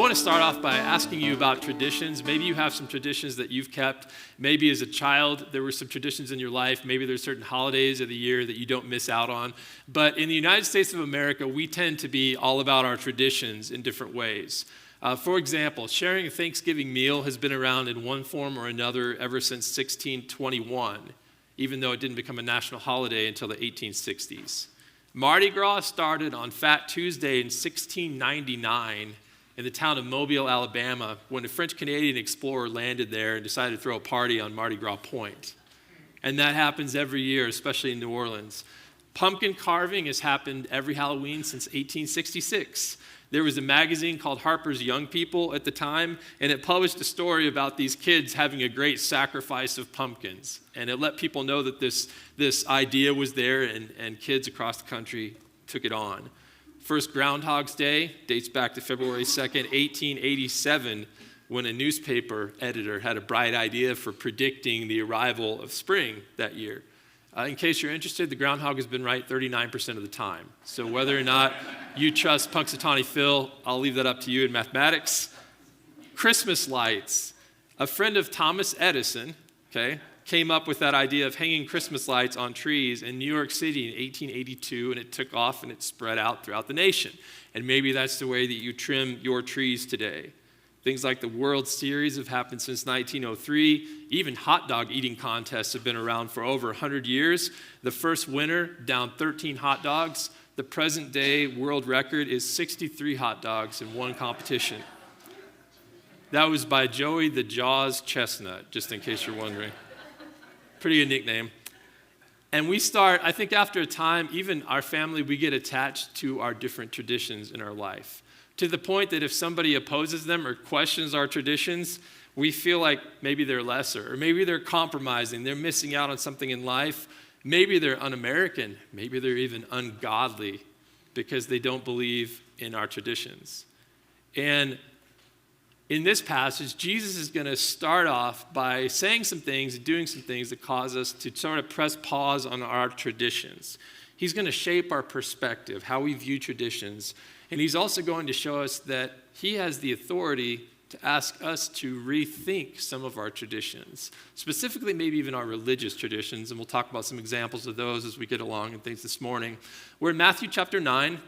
want to start off by asking you about traditions. Maybe you have some traditions that you've kept. Maybe as a child, there were some traditions in your life. Maybe there's certain holidays of the year that you don't miss out on. But in the United States of America, we tend to be all about our traditions in different ways. For example, sharing a Thanksgiving meal has been around in one form or another ever since 1621, even though it didn't become a national holiday until the 1860s. Mardi Gras started on Fat Tuesday in 1699 in the town of Mobile, Alabama, when a French-Canadian explorer landed there and decided to throw a party on Mardi Gras Point. And that happens every year, especially in New Orleans. Pumpkin carving has happened every Halloween since 1866. There was a magazine called Harper's Young People at the time, and it published a story about these kids having a great sacrifice of pumpkins. And it let people know that this idea was there, and kids across the country took it on. First Groundhog's Day dates back to February 2nd, 1887, when a newspaper editor had a bright idea for predicting the arrival of spring that year. In case you're interested, the groundhog has been right 39% of the time. So whether or not you trust Punxsutawney Phil, I'll leave that up to you in mathematics. Christmas lights. A friend of Thomas Edison, came up with that idea of hanging Christmas lights on trees in New York City in 1882, and it took off and it spread out throughout the nation. And maybe that's the way that you trim your trees today. Things like the World Series have happened since 1903. Even hot dog eating contests have been around for over 100 years. The first winner downed 13 hot dogs. The present day world record is 63 hot dogs in one competition. That was by Joey the Jaws Chestnut, just in case you're wondering. Pretty good nickname. And we start, I think after a time, even our family, we get attached to our different traditions in our life, to the point that if somebody opposes them or questions our traditions, we feel like maybe they're lesser, or maybe they're compromising, they're missing out on something in life. Maybe they're un-American, maybe they're even ungodly because they don't believe in our traditions. And in this passage, Jesus is going to start off by saying some things, doing some things that cause us to sort of press pause on our traditions. He's going to shape our perspective, how we view traditions. And he's also going to show us that he has the authority to ask us to rethink some of our traditions, specifically maybe even our religious traditions. And we'll talk about some examples of those as we get along and things this morning. We're in Matthew chapter 9.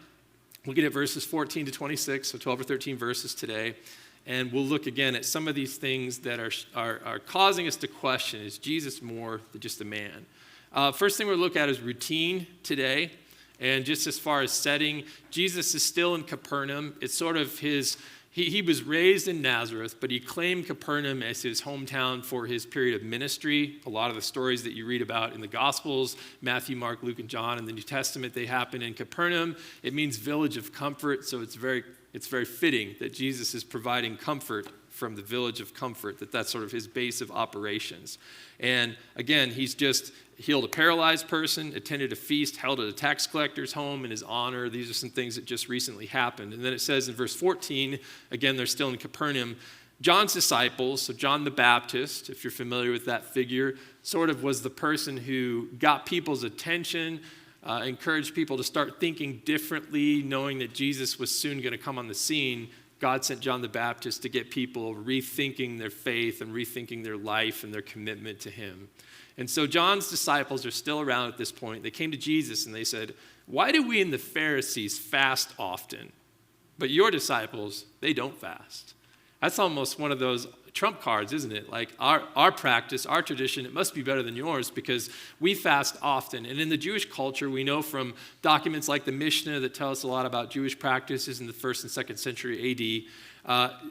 We'll get at verses 14 to 26, so 12 or 13 verses today. And we'll look again at some of these things that are causing us to question, is Jesus more than just a man? First thing we'll look at is routine today. And just as far as setting, Jesus is still in Capernaum. It's sort of he was raised in Nazareth, but he claimed Capernaum as his hometown for his period of ministry. A lot of the stories that you read about in the Gospels, Matthew, Mark, Luke, and John in the New Testament, they happen in Capernaum. It means village of comfort, so it's very fitting that Jesus is providing comfort from the village of comfort, that's sort of his base of operations. And again, he's just healed a paralyzed person, attended a feast held at a tax collector's home in his honor. These are some things that just recently happened. And then it says in verse 14, again, they're still in Capernaum, John's disciples, so John the Baptist, if you're familiar with that figure, sort of was the person who got people's attention, encouraged people to start thinking differently, knowing that Jesus was soon going to come on the scene. God sent John the Baptist to get people rethinking their faith and rethinking their life and their commitment to him. And so John's disciples are still around at this point. They came to Jesus and they said, "Why do we and the Pharisees fast often, but your disciples, they don't fast?" That's almost one of those trump cards, isn't it? Like our practice, our tradition, it must be better than yours because we fast often. And in the Jewish culture, we know from documents like the Mishnah that tell us a lot about Jewish practices in the 1st and 2nd century AD,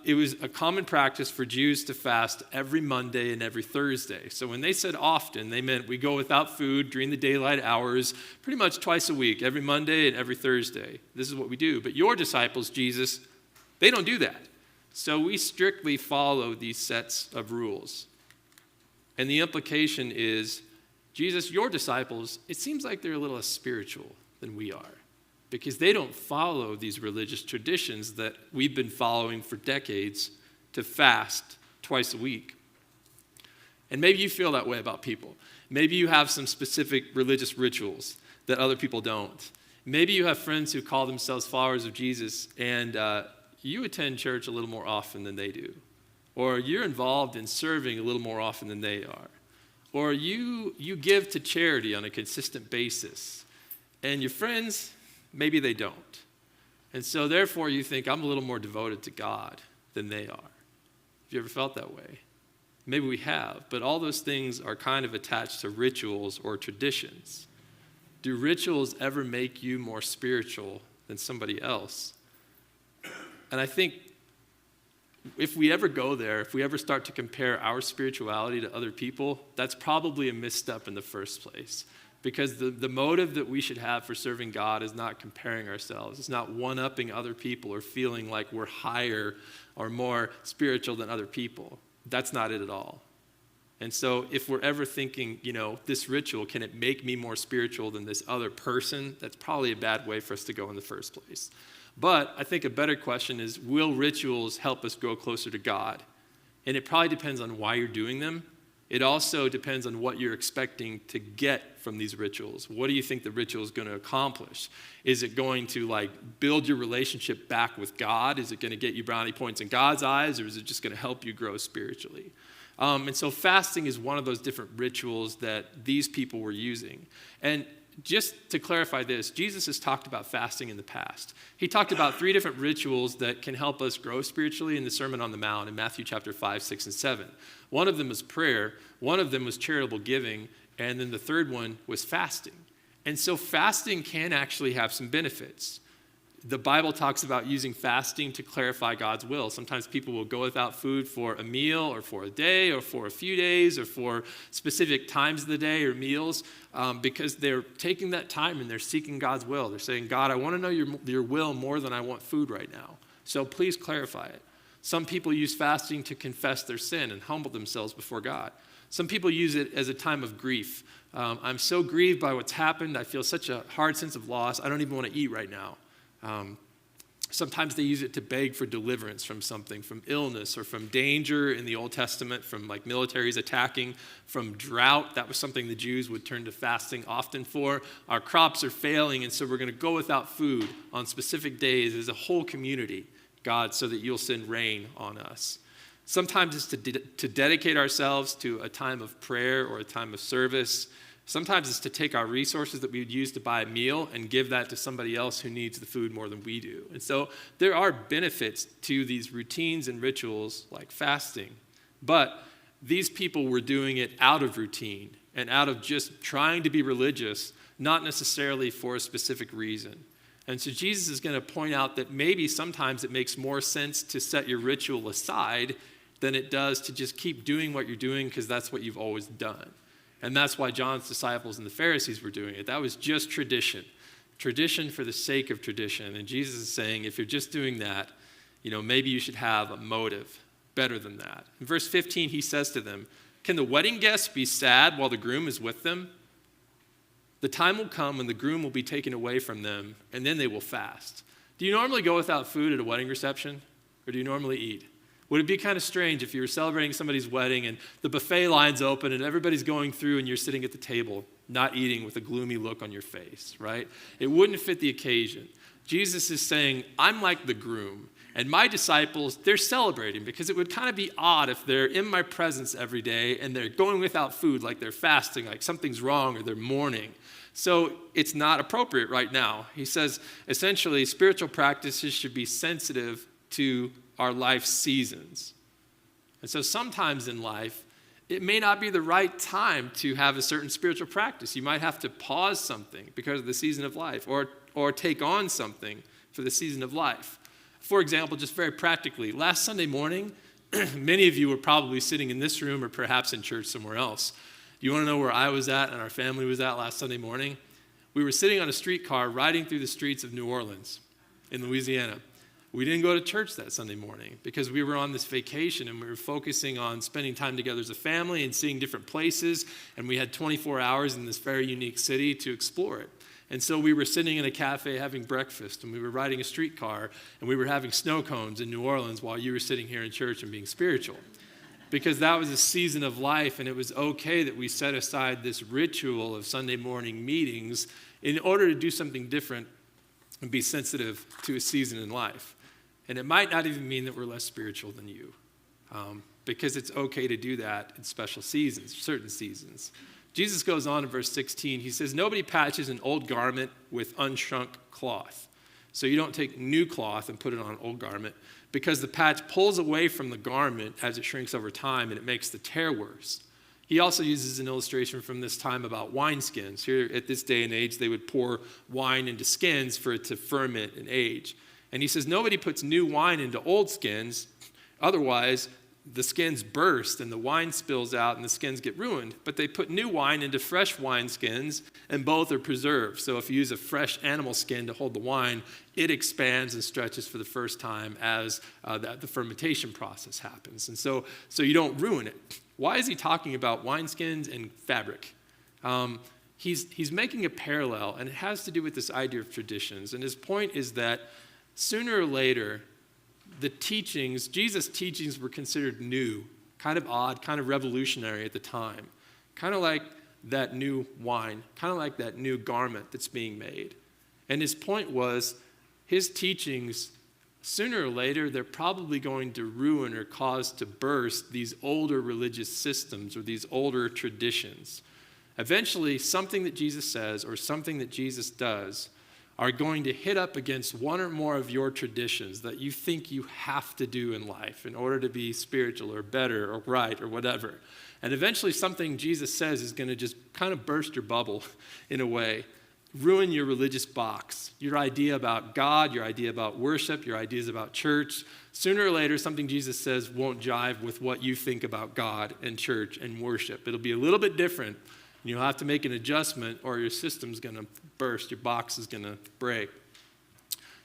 it was a common practice for Jews to fast every Monday and every Thursday. So when they said often, they meant we go without food during the daylight hours pretty much twice a week, every Monday and every Thursday. This is what we do. But your disciples, Jesus, they don't do that. So we strictly follow these sets of rules. And the implication is, Jesus, your disciples, it seems like they're a little less spiritual than we are because they don't follow these religious traditions that we've been following for decades to fast twice a week. And maybe you feel that way about people. Maybe you have some specific religious rituals that other people don't. Maybe you have friends who call themselves followers of Jesus and you attend church a little more often than they do, or you're involved in serving a little more often than they are, or you give to charity on a consistent basis, and your friends, maybe they don't. And so therefore you think, I'm a little more devoted to God than they are. Have you ever felt that way? Maybe we have, but all those things are kind of attached to rituals or traditions. Do rituals ever make you more spiritual than somebody else? And I think if we ever go there, if we ever start to compare our spirituality to other people, that's probably a misstep in the first place. Because the motive that we should have for serving God is not comparing ourselves. It's not one-upping other people or feeling like we're higher or more spiritual than other people. That's not it at all. And so if we're ever thinking, this ritual, can it make me more spiritual than this other person? That's probably a bad way for us to go in the first place. But I think a better question is, will rituals help us grow closer to God? And it probably depends on why you're doing them. It also depends on what you're expecting to get from these rituals. What do you think the ritual is going to accomplish? Is it going to build your relationship back with God? Is it going to get you brownie points in God's eyes, or is it just going to help you grow spiritually? And so fasting is one of those different rituals that these people were using. And just to clarify this, Jesus has talked about fasting in the past. He talked about 3 different rituals that can help us grow spiritually in the Sermon on the Mount in Matthew chapter 5, 6, and 7. One of them was prayer, one of them was charitable giving, and then the third one was fasting. And so fasting can actually have some benefits. The Bible talks about using fasting to clarify God's will. Sometimes people will go without food for a meal or for a day or for a few days or for specific times of the day or meals because they're taking that time and they're seeking God's will. They're saying, God, I want to know your will more than I want food right now. So please clarify it. Some people use fasting to confess their sin and humble themselves before God. Some people use it as a time of grief. I'm so grieved by what's happened. I feel such a hard sense of loss. I don't even want to eat right now. Sometimes they use it to beg for deliverance from something, from illness or from danger in the Old Testament, from militaries attacking, from drought. That was something the Jews would turn to fasting often for. Our crops are failing, and so we're going to go without food on specific days as a whole community, God, so that you'll send rain on us. Sometimes it's to dedicate ourselves to a time of prayer or a time of service. Sometimes it's to take our resources that we would use to buy a meal and give that to somebody else who needs the food more than we do. And so there are benefits to these routines and rituals like fasting. But these people were doing it out of routine and out of just trying to be religious, not necessarily for a specific reason. And so Jesus is going to point out that maybe sometimes it makes more sense to set your ritual aside than it does to just keep doing what you're doing because that's what you've always done. And that's why John's disciples and the Pharisees were doing it. That was just tradition. Tradition for the sake of tradition. And Jesus is saying, if you're just doing that, maybe you should have a motive better than that. In verse 15, he says to them, can the wedding guests be sad while the groom is with them? The time will come when the groom will be taken away from them, and then they will fast. Do you normally go without food at a wedding reception? Or do you normally eat? Would it be kind of strange if you were celebrating somebody's wedding and the buffet line's open and everybody's going through and you're sitting at the table, not eating with a gloomy look on your face, right? It wouldn't fit the occasion. Jesus is saying, I'm like the groom, and my disciples, they're celebrating because it would kind of be odd if they're in my presence every day and they're going without food, like they're fasting, like something's wrong or they're mourning. So it's not appropriate right now. He says, essentially, spiritual practices should be sensitive to our life seasons. And so sometimes in life, it may not be the right time to have a certain spiritual practice. You might have to pause something because of the season of life or take on something for the season of life. For example, just very practically, last Sunday morning, many of you were probably sitting in this room or perhaps in church somewhere else. Do you want to know where I was at and our family was at last Sunday morning? We were sitting on a streetcar riding through the streets of New Orleans in Louisiana. We didn't go to church that Sunday morning because we were on this vacation and we were focusing on spending time together as a family and seeing different places, and we had 24 hours in this very unique city to explore it. And so we were sitting in a cafe having breakfast, and we were riding a streetcar, and we were having snow cones in New Orleans while you were sitting here in church and being spiritual. Because that was a season of life, and it was okay that we set aside this ritual of Sunday morning meetings in order to do something different and be sensitive to a season in life. And it might not even mean that we're less spiritual than you, because it's okay to do that in special seasons, certain seasons. Jesus goes on in verse 16. He says, nobody patches an old garment with unshrunk cloth. So you don't take new cloth and put it on an old garment, because the patch pulls away from the garment as it shrinks over time, and it makes the tear worse. He also uses an illustration from this time about wineskins. Here at this day and age, they would pour wine into skins for it to ferment and age. And he says, nobody puts new wine into old skins, otherwise the skins burst and the wine spills out and the skins get ruined. But they put new wine into fresh wine skins, and both are preserved. So if you use a fresh animal skin to hold the wine, it expands and stretches for the first time as the fermentation process happens. And so you don't ruin it. Why is he talking about wineskins and fabric? He's making a parallel, and it has to do with this idea of traditions. And his point is that sooner or later, Jesus' teachings were considered new, kind of odd, kind of revolutionary at the time, kind of like that new wine, kind of like that new garment that's being made. And his point was, his teachings, sooner or later, they're probably going to ruin or cause to burst these older religious systems or these older traditions. Eventually, something that Jesus says or something that Jesus does are going to hit up against one or more of your traditions that you think you have to do in life in order to be spiritual or better or right or whatever. And eventually something Jesus says is going to just kind of burst your bubble in a way, ruin your religious box, your idea about God, your idea about worship, your ideas about church. Sooner or later, something Jesus says won't jive with what you think about God and church and worship. It'll be a little bit different. You'll have to make an adjustment, or your system's going to burst, your box is going to break.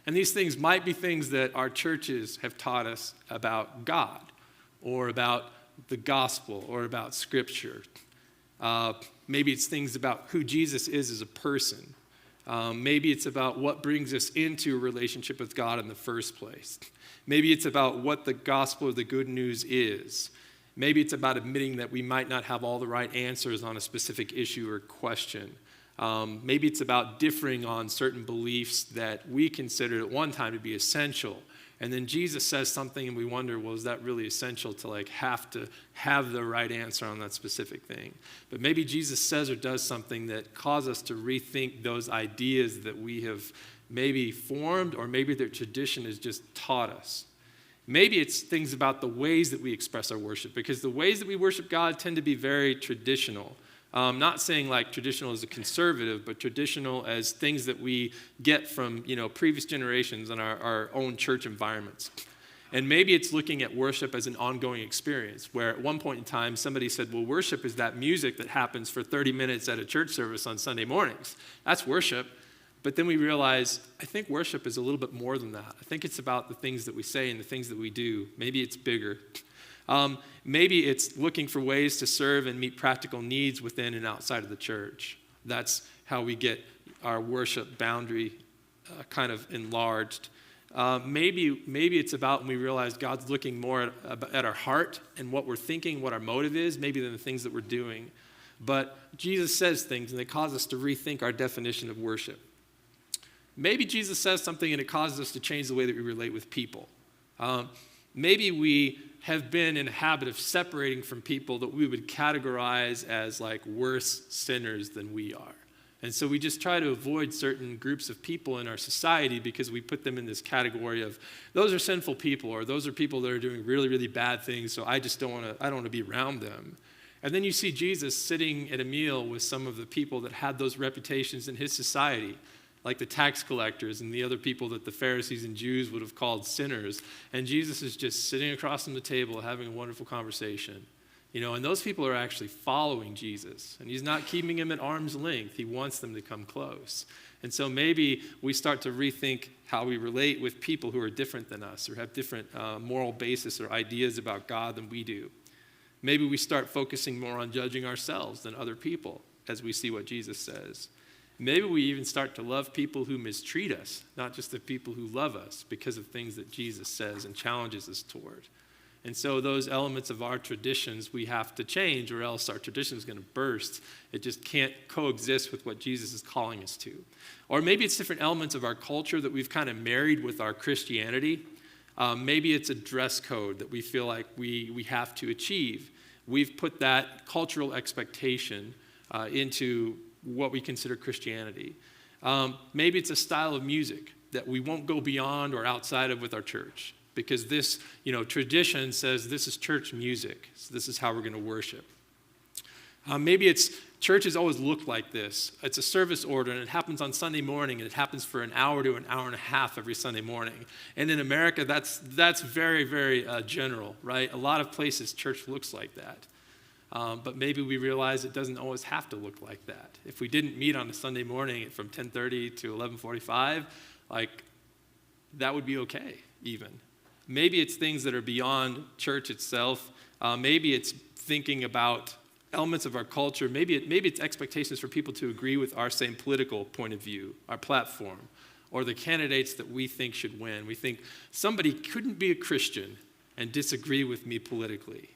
And these things might be things that our churches have taught us about God, or about the gospel, or about Scripture. Maybe it's things about who Jesus is as a person. Maybe it's about what brings us into a relationship with God in the first place. Maybe it's about what the gospel or the good news is. Maybe it's about admitting that we might not have all the right answers on a specific issue or question. Maybe it's about differing on certain beliefs that we considered at one time to be essential. And then Jesus says something and we wonder, well, is that really essential to have to have the right answer on that specific thing? But maybe Jesus says or does something that causes us to rethink those ideas that we have maybe formed, or maybe their tradition has just taught us. Maybe it's things about the ways that we express our worship, because the ways that we worship God tend to be very traditional. Not saying like traditional as a conservative, but traditional as things that we get from previous generations in our own church environments. And maybe it's looking at worship as an ongoing experience, where at one point in time somebody said, well, worship is that music that happens for 30 minutes at a church service on Sunday mornings. That's worship. But then we realize, I think worship is a little bit more than that. I think it's about the things that we say and the things that we do. Maybe it's bigger. Maybe it's looking for ways to serve and meet practical needs within and outside of the church. That's how we get our worship boundary kind of enlarged. Maybe it's about when we realize God's looking more at our heart and what we're thinking, what our motive is, maybe than the things that we're doing. But Jesus says things and they cause us to rethink our definition of worship. Maybe Jesus says something and it causes us to change the way that we relate with people. Maybe we have been in a habit of separating from people that we would categorize as like worse sinners than we are. And so we just try to avoid certain groups of people in our society because we put them in this category of those are sinful people, or those are people that are doing really, really bad things, so I don't want to be around them. And then you see Jesus sitting at a meal with some of the people that had those reputations in his society, like the tax collectors and the other people that the Pharisees and Jews would have called sinners. And Jesus is just sitting across from the table having a wonderful conversation. And those people are actually following Jesus. And he's not keeping them at arm's length. He wants them to come close. And so maybe we start to rethink how we relate with people who are different than us or have different moral basis or ideas about God than we do. Maybe we start focusing more on judging ourselves than other people as we see what Jesus says. Maybe we even start to love people who mistreat us, not just the people who love us, because of things that Jesus says and challenges us toward. And so those elements of our traditions we have to change, or else our tradition is going to burst. It just can't coexist with what Jesus is calling us to. Or maybe it's different elements of our culture that we've kind of married with our Christianity. Maybe it's a dress code that we feel like we have to achieve. We've put that cultural expectation into what we consider Christianity. Maybe it's a style of music that we won't go beyond or outside of with our church, because this, tradition says this is church music, so this is how we're going to worship. Maybe it's church has always looked like this. It's a service order, and it happens on Sunday morning, and it happens for an hour to an hour and a half every Sunday morning. And in America, that's very, very general, right? A lot of places, church looks like that. But maybe we realize it doesn't always have to look like that. If we didn't meet on a Sunday morning from 10:30 to 11:45, that would be okay, even. Maybe it's things that are beyond church itself. Maybe it's thinking about elements of our culture. Maybe it's expectations for people to agree with our same political point of view, our platform, or the candidates that we think should win. We think somebody couldn't be a Christian and disagree with me politically.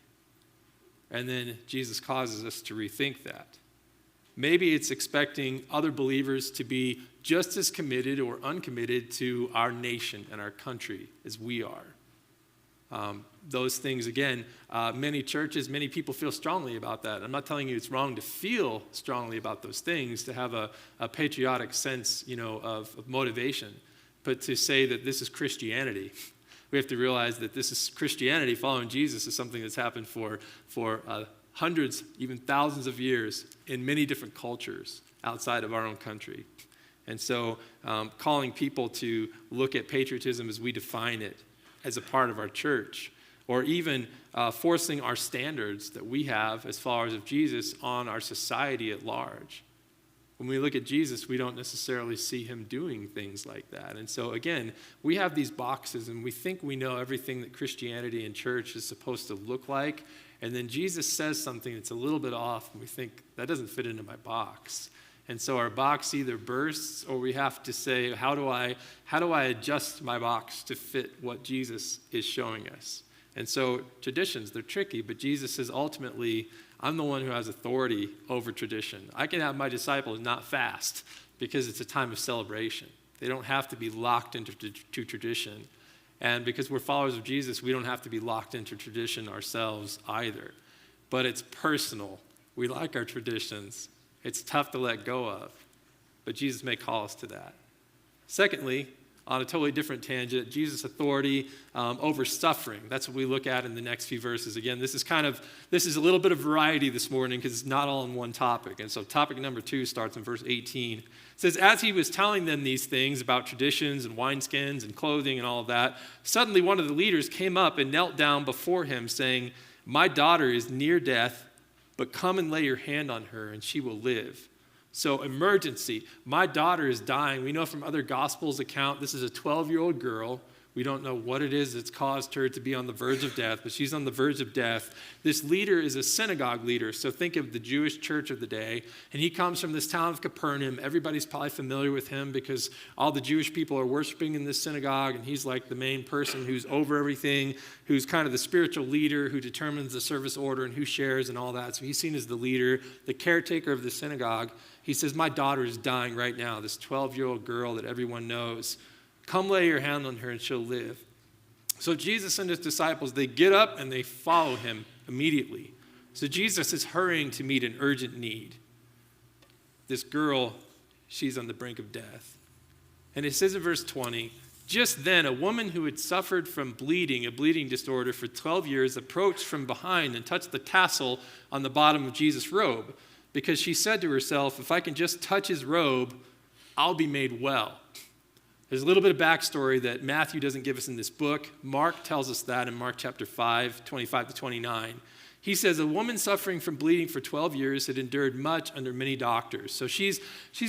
And then Jesus causes us to rethink that. Maybe it's expecting other believers to be just as committed or uncommitted to our nation and our country as we are. Those things, again, many churches, many people feel strongly about that. I'm not telling you it's wrong to feel strongly about those things, to have a patriotic sense, of motivation. But to say that this is Christianity, we have to realize that this is Christianity. Following Jesus is something that's happened for hundreds, even thousands of years in many different cultures outside of our own country. And so calling people to look at patriotism as we define it as a part of our church, or even forcing our standards that we have as followers of Jesus on our society at large. When we look at Jesus, we don't necessarily see him doing things like that. And so, again, we have these boxes, and we think we know everything that Christianity and church is supposed to look like. And then Jesus says something that's a little bit off, and we think, that doesn't fit into my box. And so our box either bursts, or we have to say, how do I adjust my box to fit what Jesus is showing us? And so traditions, they're tricky, but Jesus says ultimately, I'm the one who has authority over tradition. I can have my disciples not fast because it's a time of celebration. They don't have to be locked into tradition. And because we're followers of Jesus, we don't have to be locked into tradition ourselves either. But it's personal. We like our traditions. It's tough to let go of. But Jesus may call us to that. Secondly, on a totally different tangent, Jesus' authority over suffering. That's what we look at in the next few verses. Again, this is a little bit of variety this morning because it's not all in one topic. And so topic number 2 starts in verse 18. It says, as he was telling them these things about traditions and wineskins and clothing and all of that, suddenly one of the leaders came up and knelt down before him, saying, my daughter is near death, but come and lay your hand on her and she will live. So emergency. My daughter is dying. We know from other Gospels account, this is a 12-year-old girl. We don't know what it is that's caused her to be on the verge of death, but she's on the verge of death. This leader is a synagogue leader, so think of the Jewish church of the day. And he comes from this town of Capernaum. Everybody's probably familiar with him because all the Jewish people are worshiping in this synagogue, and he's like the main person who's over everything, who's kind of the spiritual leader who determines the service order and who shares and all that. So he's seen as the leader, the caretaker of the synagogue. He says, my daughter is dying right now, this 12-year-old girl that everyone knows. Come lay your hand on her and she'll live. So Jesus and his disciples, they get up and they follow him immediately. So Jesus is hurrying to meet an urgent need. This girl, she's on the brink of death. And it says in verse 20, just then a woman who had suffered from bleeding, a bleeding disorder for 12 years, approached from behind and touched the tassel on the bottom of Jesus' robe, because she said to herself, if I can just touch his robe, I'll be made well. There's a little bit of backstory that Matthew doesn't give us in this book. Mark tells us that in Mark chapter 5, 25 to 29. He says, a woman suffering from bleeding for 12 years had endured much under many doctors. So she's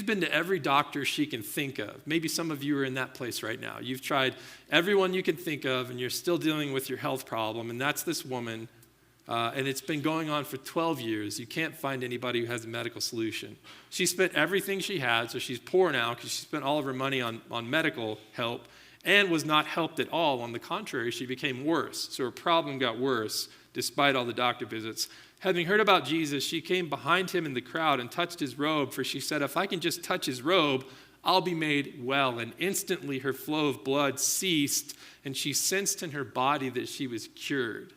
been to every doctor she can think of. Maybe some of you are in that place right now. You've tried everyone you can think of, and you're still dealing with your health problem, and that's this woman. And it's been going on for 12 years. You can't find anybody who has a medical solution. She spent everything she had, so she's poor now because she spent all of her money on medical help and was not helped at all. On the contrary, she became worse. So her problem got worse despite all the doctor visits. Having heard about Jesus, she came behind him in the crowd and touched his robe, for she said, if I can just touch his robe, I'll be made well. And instantly her flow of blood ceased, and she sensed in her body that she was cured.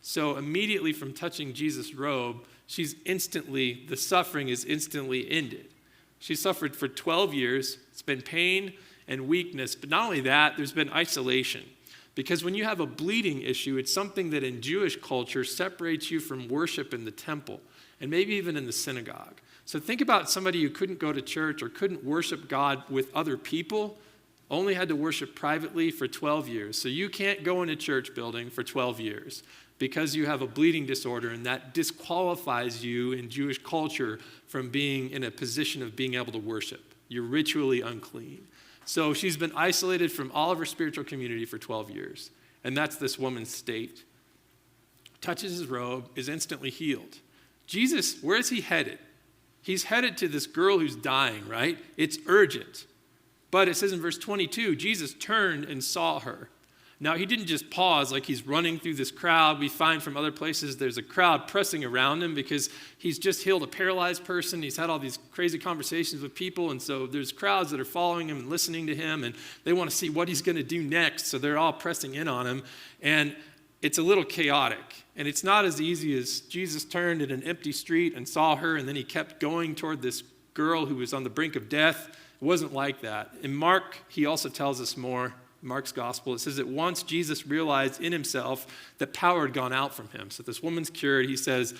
So immediately from touching Jesus' robe, the suffering is instantly ended. She suffered for 12 years. It's been pain and weakness. But not only that, there's been isolation. Because when you have a bleeding issue, it's something that in Jewish culture separates you from worship in the temple and maybe even in the synagogue. So think about somebody who couldn't go to church or couldn't worship God with other people, only had to worship privately for 12 years. So you can't go in a church building for 12 years because you have a bleeding disorder, and that disqualifies you in Jewish culture from being in a position of being able to worship. You're ritually unclean. So she's been isolated from all of her spiritual community for 12 years. And that's this woman's state. Touches his robe, is instantly healed. Jesus, where is he headed? He's headed to this girl who's dying, right? It's urgent. But it says in verse 22, Jesus turned and saw her. Now, he didn't just pause like he's running through this crowd. We find from other places there's a crowd pressing around him because he's just healed a paralyzed person. He's had all these crazy conversations with people, and so there's crowds that are following him and listening to him, and they want to see what he's going to do next, so they're all pressing in on him, and it's a little chaotic. And it's not as easy as Jesus turned in an empty street and saw her, and then he kept going toward this girl who was on the brink of death. It wasn't like that. In Mark, he also tells us more. Mark's gospel, it says that once Jesus realized in himself that power had gone out from him. So this woman's cured. He says,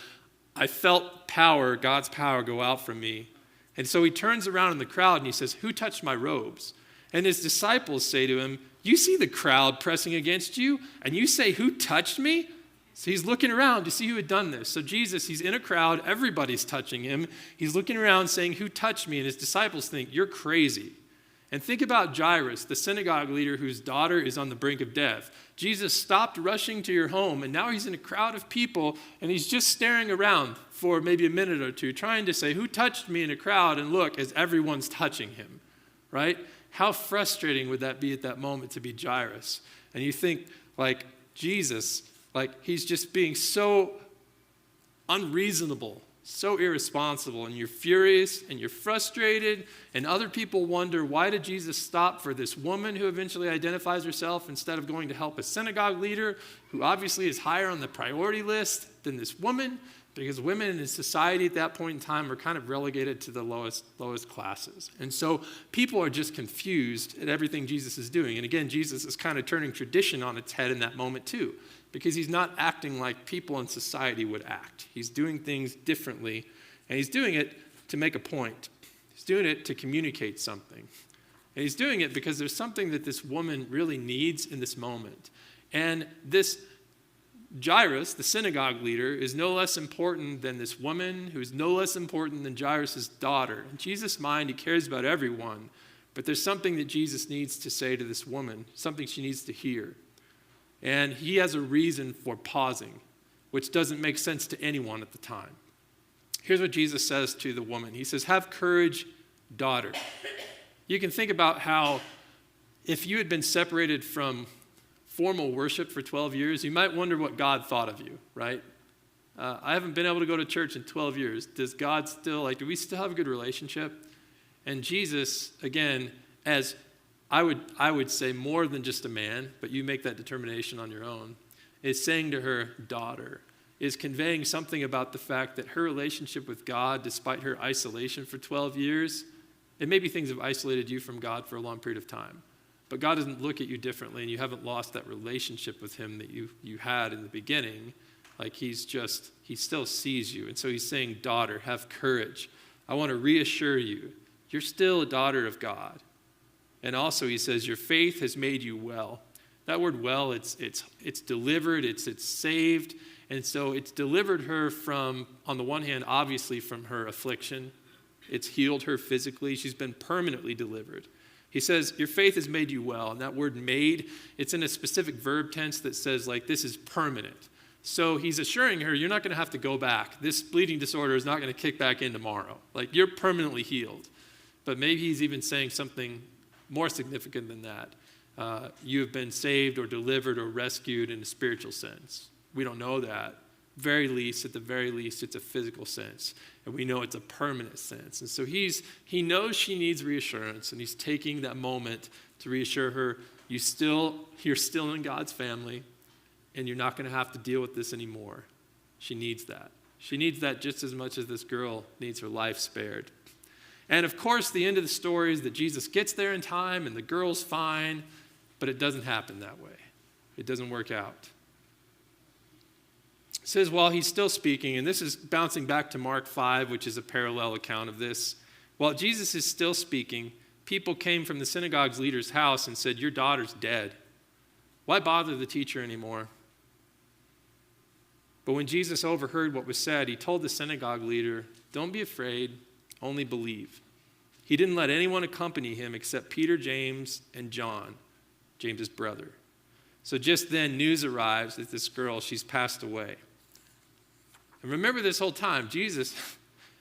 I felt power, God's power, go out from me. And so he turns around in the crowd and he says, who touched my robes? And his disciples say to him, you see the crowd pressing against you, and you say, who touched me? So he's looking around to see who had done this. So Jesus, he's in a crowd, everybody's touching him. He's looking around saying, who touched me? And his disciples think, you're crazy. And think about Jairus, the synagogue leader whose daughter is on the brink of death. Jesus stopped rushing to your home, and now he's in a crowd of people, and he's just staring around for maybe a minute or two, trying to say, who touched me in a crowd? And look, as everyone's touching him, right? How frustrating would that be at that moment to be Jairus? And you think, like, Jesus, like, he's just being so unreasonable, so irresponsible, and you're furious and you're frustrated, and other people wonder, why did Jesus stop for this woman who eventually identifies herself instead of going to help a synagogue leader who obviously is higher on the priority list than this woman? Because women in society at that point in time are kind of relegated to the lowest classes. And so people are just confused at everything Jesus is doing. And again, Jesus is kind of turning tradition on its head in that moment too, because he's not acting like people in society would act. He's doing things differently, and he's doing it to make a point. He's doing it to communicate something. And he's doing it because there's something that this woman really needs in this moment. And this Jairus, the synagogue leader, is no less important than this woman, who is no less important than Jairus' daughter. In Jesus' mind, he cares about everyone, but there's something that Jesus needs to say to this woman, something she needs to hear. And he has a reason for pausing, which doesn't make sense to anyone at the time. Here's what Jesus says to the woman. He says, have courage, daughter. You can think about how if you had been separated from formal worship for 12 years, you might wonder what God thought of you, right? I haven't been able to go to church in 12 years. Does God still, do we still have a good relationship? And Jesus, again, as I would say more than just a man, but you make that determination on your own, is saying to her, daughter, is conveying something about the fact that her relationship with God, despite her isolation for 12 years, it may be things have isolated you from God for a long period of time. But God doesn't look at you differently, and you haven't lost that relationship with him that you had in the beginning. Like he still sees you. And so he's saying, daughter, have courage. I want to reassure you, you're still a daughter of God. And also he says, your faith has made you well. That word well, it's delivered, it's saved. And so it's delivered her from, on the one hand, obviously from her affliction. It's healed her physically. She's been permanently delivered. He says, your faith has made you well. And that word made, it's in a specific verb tense that says, like, this is permanent. So he's assuring her, you're not going to have to go back. This bleeding disorder is not going to kick back in tomorrow. Like, you're permanently healed. But maybe he's even saying something more significant than that. You have been saved or delivered or rescued in a spiritual sense. We don't know that. at the very least, it's a physical sense. And we know it's a permanent sense. And so he knows she needs reassurance, and he's taking that moment to reassure her, you're still in God's family, and you're not going to have to deal with this anymore. She needs that. She needs that just as much as this girl needs her life spared. And of course, the end of the story is that Jesus gets there in time, and the girl's fine, but it doesn't happen that way. It doesn't work out. It says while he's still speaking, and this is bouncing back to Mark 5, which is a parallel account of this. While Jesus is still speaking, people came from the synagogue's leader's house and said, your daughter's dead. Why bother the teacher anymore? But when Jesus overheard what was said, he told the synagogue leader, don't be afraid, only believe. He didn't let anyone accompany him except Peter, James, and John, James's brother. So just then news arrives that this girl, she's passed away. And remember this whole time, Jesus,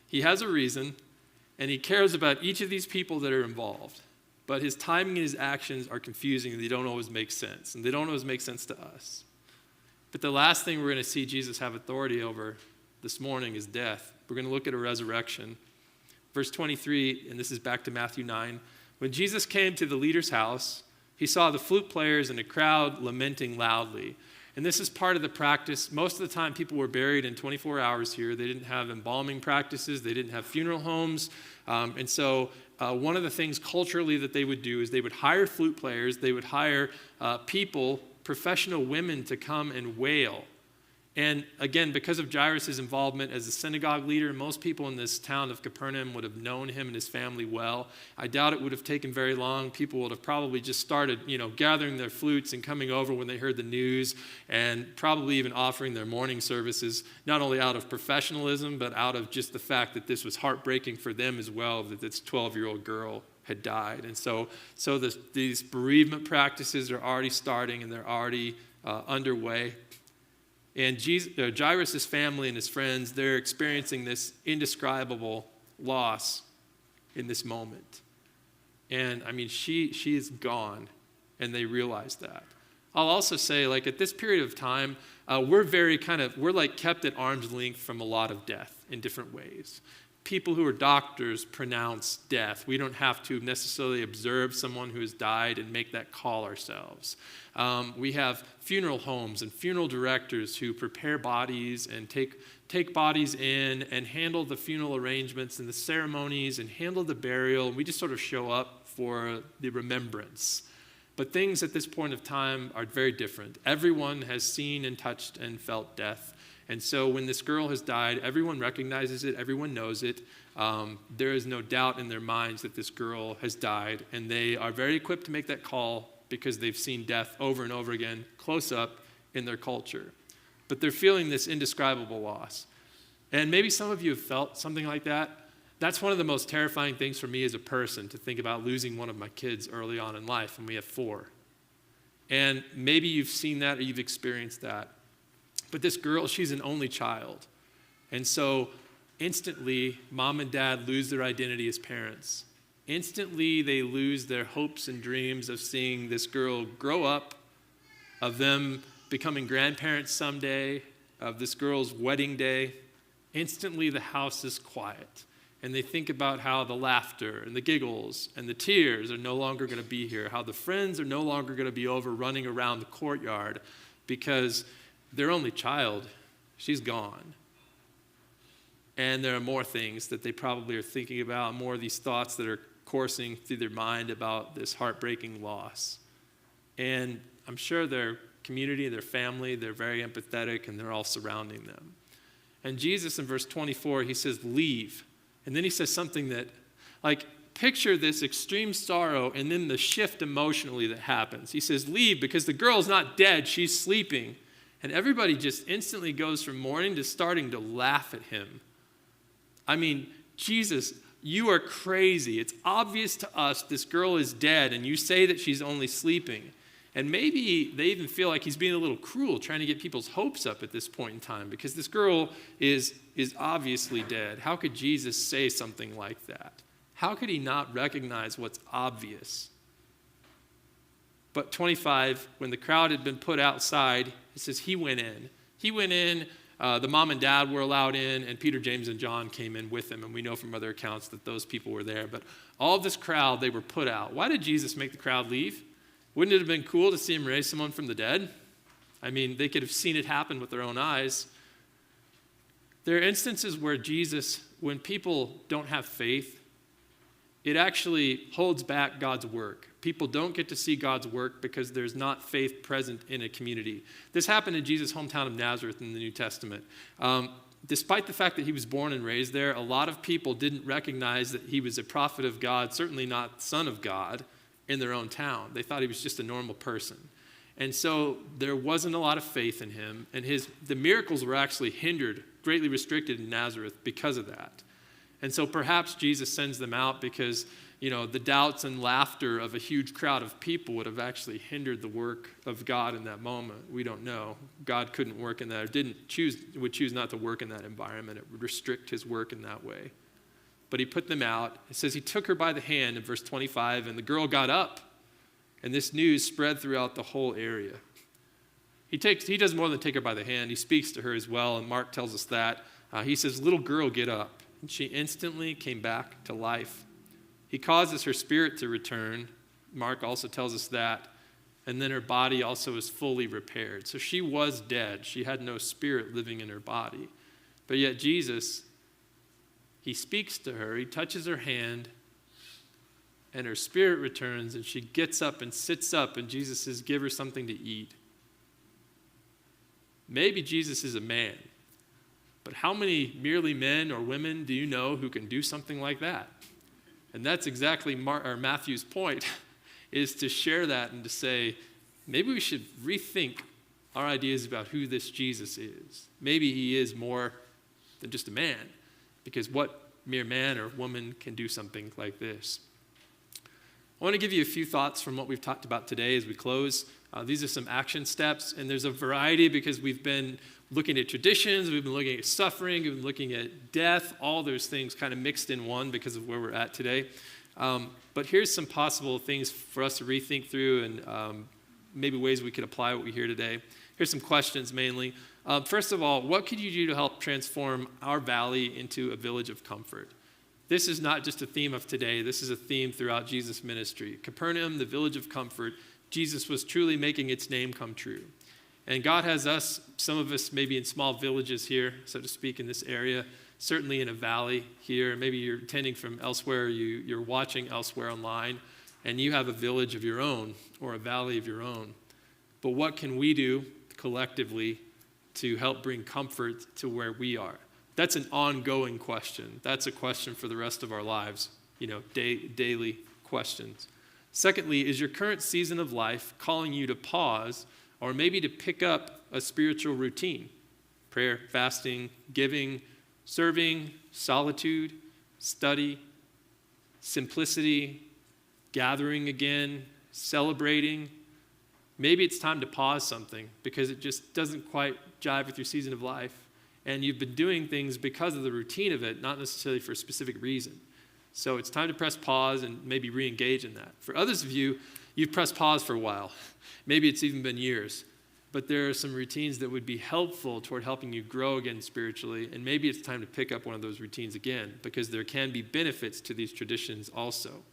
he has a reason, and he cares about each of these people that are involved. But his timing and his actions are confusing, and they don't always make sense. And they don't always make sense to us. But the last thing we're going to see Jesus have authority over this morning is death. We're going to look at a resurrection. Verse 23, and this is back to Matthew 9. When Jesus came to the leader's house, he saw the flute players and a crowd lamenting loudly. And this is part of the practice. Most of the time, people were buried in 24 hours here. They didn't have embalming practices. They didn't have funeral homes. And so one of the things culturally that they would do is they would hire flute players. They would hire people, professional women, to come and wail. And again, because of Jairus' involvement as a synagogue leader, most people in this town of Capernaum would have known him and his family well. I doubt it would have taken very long. People would have probably just started, gathering their flutes and coming over when they heard the news, and probably even offering their morning services, not only out of professionalism, but out of just the fact that this was heartbreaking for them as well, that this 12-year-old girl had died. And so these bereavement practices are already starting, and they're already underway. And Jairus' family and his friends, they're experiencing this indescribable loss in this moment. And I mean, she is gone, and they realize that. I'll also say, at this period of time, we're kept at arm's length from a lot of death in different ways. People who are doctors pronounce death. We don't have to necessarily observe someone who has died and make that call ourselves. We have funeral homes and funeral directors who prepare bodies and take bodies in and handle the funeral arrangements and the ceremonies and handle the burial. We just sort of show up for the remembrance. But things at this point of time are very different. Everyone has seen and touched and felt death. And so when this girl has died, everyone recognizes it, everyone knows it. There is no doubt in their minds that this girl has died, and they are very equipped to make that call because they've seen death over and over again, close up in their culture. But they're feeling this indescribable loss. And maybe some of you have felt something like that. That's one of the most terrifying things for me as a person, to think about losing one of my kids early on in life, and we have 4. And maybe you've seen that or you've experienced that. But this girl, she's an only child. And so instantly, mom and dad lose their identity as parents. Instantly, they lose their hopes and dreams of seeing this girl grow up, of them becoming grandparents someday, of this girl's wedding day. Instantly, the house is quiet. And they think about how the laughter and the giggles and the tears are no longer going to be here, how the friends are no longer going to be over running around the courtyard because their only child, she's gone. And there are more things that they probably are thinking about, more of these thoughts that are coursing through their mind about this heartbreaking loss. And I'm sure their community, their family, they're very empathetic, and they're all surrounding them. And Jesus, in verse 24, he says, leave. And then he says something that, picture this extreme sorrow and then the shift emotionally that happens. He says, leave, because the girl's not dead, she's sleeping. And everybody just instantly goes from mourning to starting to laugh at him. I mean, Jesus, you are crazy. It's obvious to us this girl is dead, and you say that she's only sleeping. And maybe they even feel like he's being a little cruel, trying to get people's hopes up at this point in time, because this girl is obviously dead. How could Jesus say something like that? How could he not recognize what's obvious? But 25, when the crowd had been put outside, it says he went in. He went in The mom and dad were allowed in, and Peter, James, and John came in with them, and we know from other accounts that those people were there. But all of this crowd, they were put out. Why did Jesus make the crowd leave? Wouldn't it have been cool to see him raise someone from the dead? I mean, they could have seen it happen with their own eyes. There are instances where Jesus, when people don't have faith, it actually holds back God's work. People don't get to see God's work because there's not faith present in a community. This happened in Jesus' hometown of Nazareth in the New Testament. Despite the fact that he was born and raised there, a lot of people didn't recognize that he was a prophet of God, certainly not son of God, in their own town. They thought he was just a normal person. And so there wasn't a lot of faith in him, and the miracles were actually hindered, greatly restricted in Nazareth because of that. And so perhaps Jesus sends them out because, the doubts and laughter of a huge crowd of people would have actually hindered the work of God in that moment. We don't know. God couldn't work in that, or would choose not to work in that environment. It would restrict his work in that way. But he put them out. It says he took her by the hand in verse 25, and the girl got up. And this news spread throughout the whole area. He does more than take her by the hand. He speaks to her as well, and Mark tells us that. He says, "Little girl, get up." And she instantly came back to life. He causes her spirit to return. Mark also tells us that. And then her body also is fully repaired. So she was dead. She had no spirit living in her body. But yet Jesus, he speaks to her. He touches her hand. And her spirit returns, and she gets up and sits up, and Jesus says, "Give her something to eat." Maybe Jesus is a man, but how many merely men or women do you know who can do something like that? And that's exactly Matthew's point, is to share that and to say, maybe we should rethink our ideas about who this Jesus is. Maybe he is more than just a man, because what mere man or woman can do something like this? I want to give you a few thoughts from what we've talked about today as we close. These are some action steps, and there's a variety because we've been looking at traditions, we've been looking at suffering, we've been looking at death, all those things kind of mixed in one because of where we're at today. But here's some possible things for us to rethink through and maybe ways we could apply what we hear today. Here's some questions mainly. First of all, what could you do to help transform our valley into a village of comfort? This is not just a theme of today. This is a theme throughout Jesus' ministry. Capernaum, the village of comfort, Jesus was truly making its name come true. And God has us, some of us maybe in small villages here, so to speak, in this area, certainly in a valley here. Maybe you're attending from elsewhere, you're watching elsewhere online, and you have a village of your own or a valley of your own. But what can we do collectively to help bring comfort to where we are? That's an ongoing question. That's a question for the rest of our lives, daily questions. Secondly, is your current season of life calling you to pause or maybe to pick up a spiritual routine? Prayer, fasting, giving, serving, solitude, study, simplicity, gathering again, celebrating. Maybe it's time to pause something because it just doesn't quite jive with your season of life. And you've been doing things because of the routine of it, not necessarily for a specific reason. So it's time to press pause and maybe re-engage in that. For others of you, you've pressed pause for a while. Maybe it's even been years. But there are some routines that would be helpful toward helping you grow again spiritually. And maybe it's time to pick up one of those routines again because there can be benefits to these traditions also.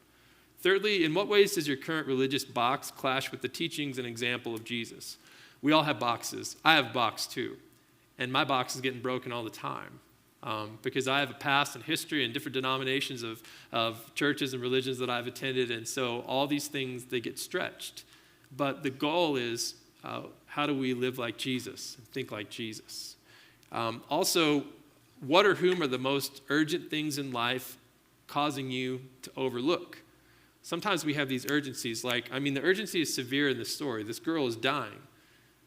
Thirdly, in what ways does your current religious box clash with the teachings and example of Jesus? We all have boxes. I have a box too. And my box is getting broken all the time because I have a past and history and different denominations of churches and religions that I've attended. And so all these things, they get stretched. But the goal is how do we live like Jesus and think like Jesus? Also, what or whom are the most urgent things in life causing you to overlook? Sometimes we have these urgencies the urgency is severe in this story. This girl is dying.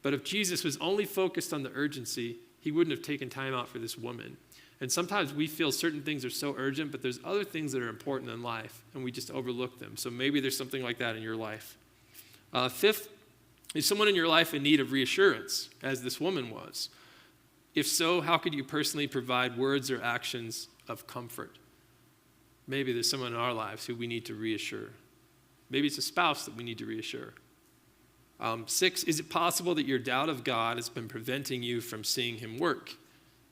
But if Jesus was only focused on the urgency, he wouldn't have taken time out for this woman. And sometimes we feel certain things are so urgent, but there's other things that are important in life, and we just overlook them. So maybe there's something like that in your life. Fifth, is someone in your life in need of reassurance, as this woman was? If so, how could you personally provide words or actions of comfort? Maybe there's someone in our lives who we need to reassure. Maybe it's a spouse that we need to reassure. 6, is it possible that your doubt of God has been preventing you from seeing him work?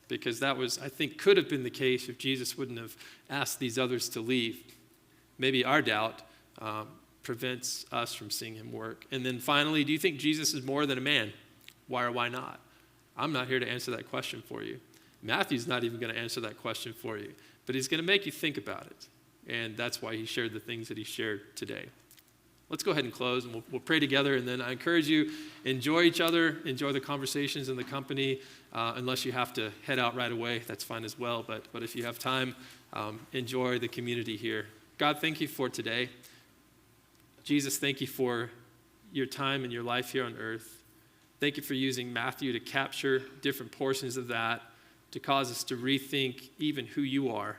because that was, I think, could have been the case if Jesus wouldn't have asked these others to leave. Maybe our doubt prevents us from seeing him work. And then finally, do you think Jesus is more than a man? Why or why not? I'm not here to answer that question for you. Matthew's not even going to answer that question for you, but he's going to make you think about it. And that's why he shared the things that he shared today. Let's go ahead and close, and we'll pray together. And then I encourage you, enjoy each other, enjoy the conversations and the company. Unless you have to head out right away, that's fine as well. But if you have time, enjoy the community here. God, thank you for today. Jesus, thank you for your time and your life here on earth. Thank you for using Matthew to capture different portions of that, to cause us to rethink even who you are,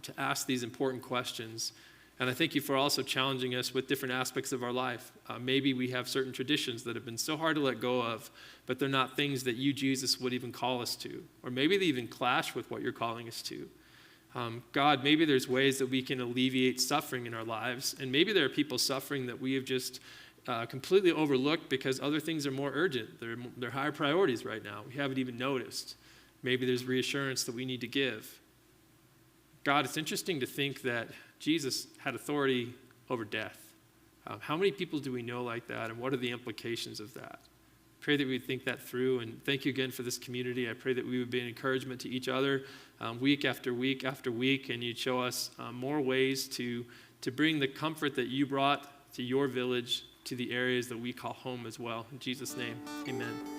to ask these important questions. And I thank you for also challenging us with different aspects of our life. Maybe we have certain traditions that have been so hard to let go of, but they're not things that you, Jesus, would even call us to. Or maybe they even clash with what you're calling us to. God, maybe there's ways that we can alleviate suffering in our lives. And maybe there are people suffering that we have just completely overlooked because other things are more urgent. They're higher priorities right now. We haven't even noticed. Maybe there's reassurance that we need to give. God, it's interesting to think that Jesus had authority over death. How many people do we know like that, and what are the implications of that? Pray that we would think that through, and thank you again for this community. I pray that we would be an encouragement to each other week after week after week, and you'd show us more ways to bring the comfort that you brought to your village to the areas that we call home as well. In Jesus' name, amen.